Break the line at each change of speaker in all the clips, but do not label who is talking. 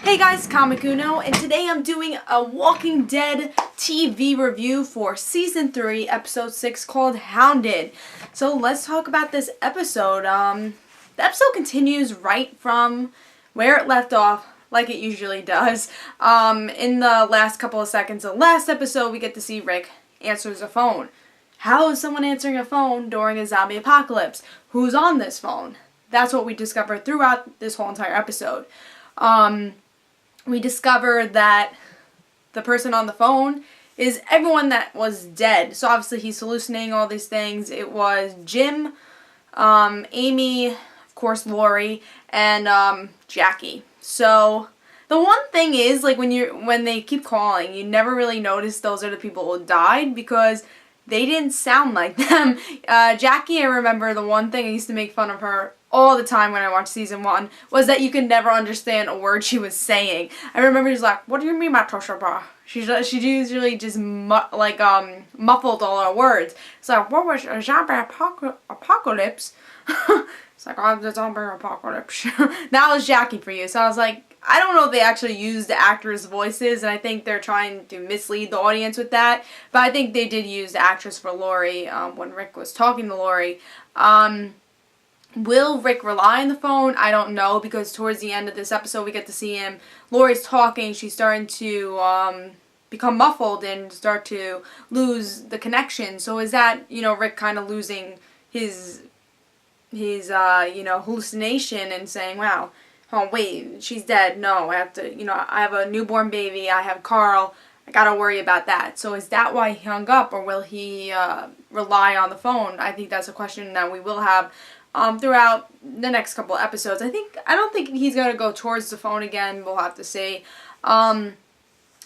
Hey guys, Comic Uno, and today I'm doing a Walking Dead TV review for Season 3, Episode 6, called Hounded. So let's talk about this episode. The episode continues right from where it left off, like it usually does. In the last couple of seconds of the last episode, we get to see Rick answers a phone. How is someone answering a phone during a zombie apocalypse? Who's on this phone? That's what we discover throughout this whole entire episode. We discover that the person on the phone is everyone that was dead. So obviously he's hallucinating all these things. It was Jim, Amy, of course Lori, and Jackie. So the one thing is, like, when they keep calling, you never really notice those are the people who died because they didn't sound like them. Jackie, I remember the one thing I used to make fun of her all the time when I watched Season 1 was that you could never understand a word she was saying. I remember she's like, "What do you mean by Toshaba?" She usually just muffled all her words. It's like, "What was a zombie apocalypse?" It's like, "Oh, the zombie apocalypse." That was Jackie for you. So I was like, I don't know if they actually used the actors' voices, and I think they're trying to mislead the audience with that. But I think they did use the actress for Lori when Rick was talking to Lori. Will Rick rely on the phone? I don't know, because towards the end of this episode we get to see him. Lori's talking. She's starting to become muffled and start to lose the connection. So is that, Rick kind of losing his hallucination and saying, wow, oh wait, she's dead. No, I have to, I have a newborn baby. I have Carl. I gotta worry about that. So is that why he hung up, or will he rely on the phone? I think that's a question that we will have throughout the next couple of episodes. I don't think he's gonna go towards the phone again. We'll have to see.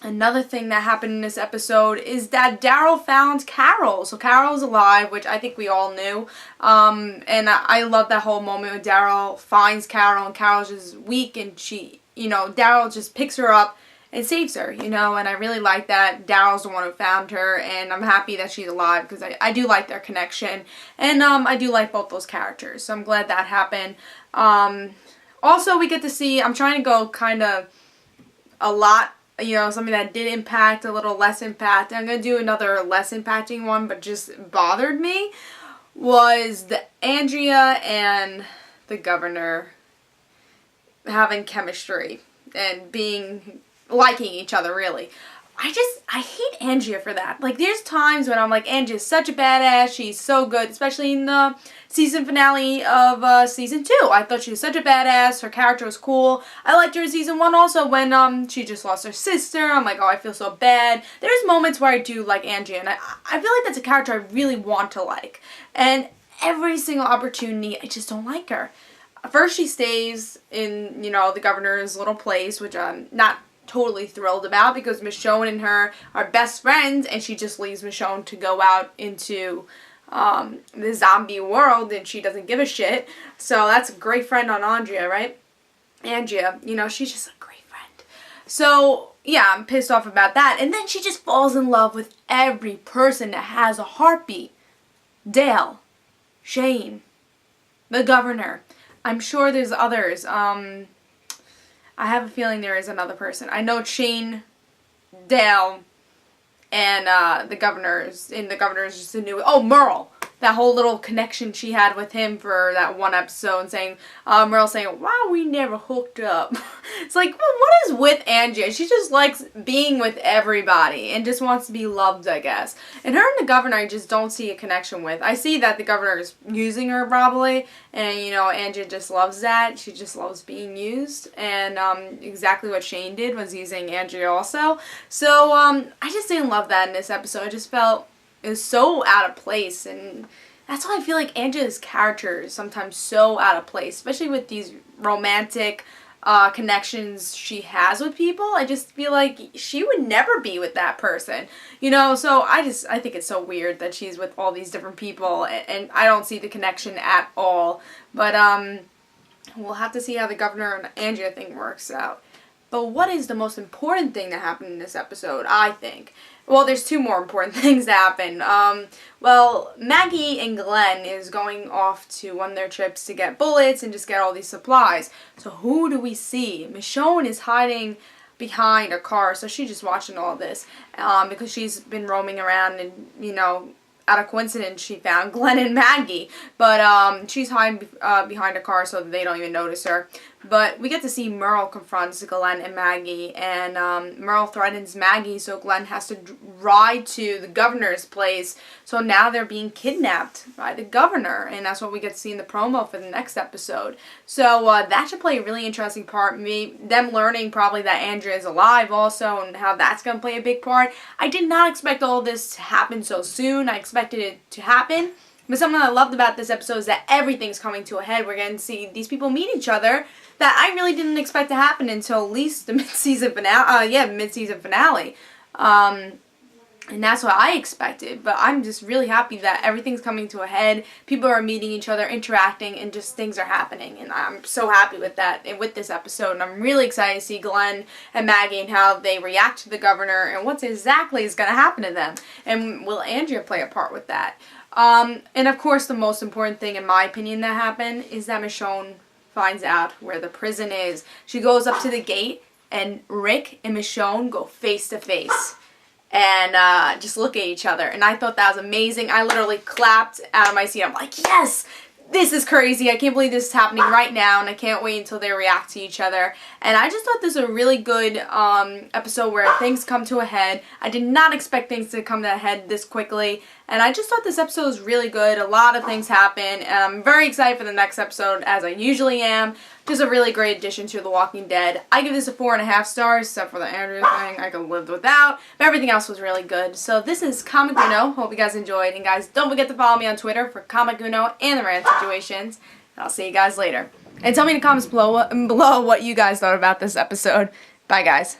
Another thing that happened in this episode is that Daryl found Carol. So Carol's alive, which I think we all knew. And I love that whole moment when Daryl finds Carol and Carol's just weak, and Daryl just picks her up and saves her, and I really like that Daryl's the one who found her, and I'm happy that she's alive because I do like their connection, and I do like both those characters, so I'm glad that happened. Also, we get to see, I'm trying to go kind of a lot, something that did impact, a little less impact. I'm going to do another less impacting one, but just bothered me, was the Andrea and the governor having chemistry and liking each other, really. I hate Andrea for that. Like, there's times when I'm like, Andrea's such a badass, she's so good, especially in the season finale of Season 2. I thought she was such a badass, her character was cool. I liked her in Season 1 also when she just lost her sister. I'm like, oh, I feel so bad. There's moments where I do like Andrea, and I feel like that's a character I really want to like. And every single opportunity, I just don't like her. First, she stays in, the governor's little place, which I'm not totally thrilled about, because Michonne and her are best friends, and she just leaves Michonne to go out into the zombie world, and she doesn't give a shit. So that's a great friend on Andrea, right? Andrea, she's just a great friend. So yeah, I'm pissed off about that. And then she just falls in love with every person that has a heartbeat. Dale, Shane, the governor. I'm sure there's others. I have a feeling there is another person. I know Shane, Dale, and the governor's just a new... Oh, Merle! That whole little connection she had with him for that one episode, saying, Merle saying, wow, we never hooked up. It's like, well, what is with Andrea? She just likes being with everybody and just wants to be loved, I guess. And her and the governor, I just don't see a connection with. I see that the governor is using her probably, and, Andrea just loves that. She just loves being used, and exactly what Shane did was using Andrea also. So, I just didn't love that in this episode. I just felt is so out of place, and that's why I feel like Andrea's character is sometimes so out of place, especially with these romantic connections she has with people. I just feel like she would never be with that person, so I think it's so weird that she's with all these different people, and I don't see the connection at all. But we'll have to see how the governor and Andrea thing works out. But what is the most important thing that happened in this episode, I think? Well, there's two more important things that happen. Well, Maggie and Glenn is going off to one of their trips to get bullets and just get all these supplies. So who do we see? Michonne is hiding behind a car, so she's just watching all this because she's been roaming around and, you know, out of coincidence, she found Glenn and Maggie. But she's hiding behind a car so that they don't even notice her. But we get to see Merle confronts Glenn and Maggie, and Merle threatens Maggie, so Glenn has to ride to the governor's place. So now they're being kidnapped by the governor, and that's what we get to see in the promo for the next episode. So that should play a really interesting part. Them learning probably that Andrea is alive also, and how that's going to play a big part. I did not expect all this to happen so soon. I expected it to happen. But something I loved about this episode is that everything's coming to a head. We're getting to see these people meet each other that I really didn't expect to happen until at least the mid-season finale. Mid-season finale. And that's what I expected. But I'm just really happy that everything's coming to a head. People are meeting each other, interacting, and just things are happening. And I'm so happy with that and with this episode. And I'm really excited to see Glenn and Maggie and how they react to the governor and what exactly is going to happen to them. And will Andrea play a part with that? And of course, the most important thing, in my opinion, that happened is that Michonne finds out where the prison is. She goes up to the gate, and Rick and Michonne go face to face and just look at each other. And I thought that was amazing. I literally clapped out of my seat. I'm like, yes! This is crazy. I can't believe this is happening right now, and I can't wait until they react to each other. And I just thought this was a really good episode where things come to a head. I did not expect things to come to a head this quickly, and I just thought this episode was really good. A lot of things happen, and I'm very excited for the next episode, as I usually am. Just a really great addition to The Walking Dead. I give this a 4.5 stars, except for the Andrea thing I could live without, but everything else was really good. So this is Comic Uno. Hope you guys enjoyed, and guys, don't forget to follow me on Twitter for Comic Uno and the Rant Situations. And I'll see you guys later. And tell me in the comments below what you guys thought about this episode. Bye, guys.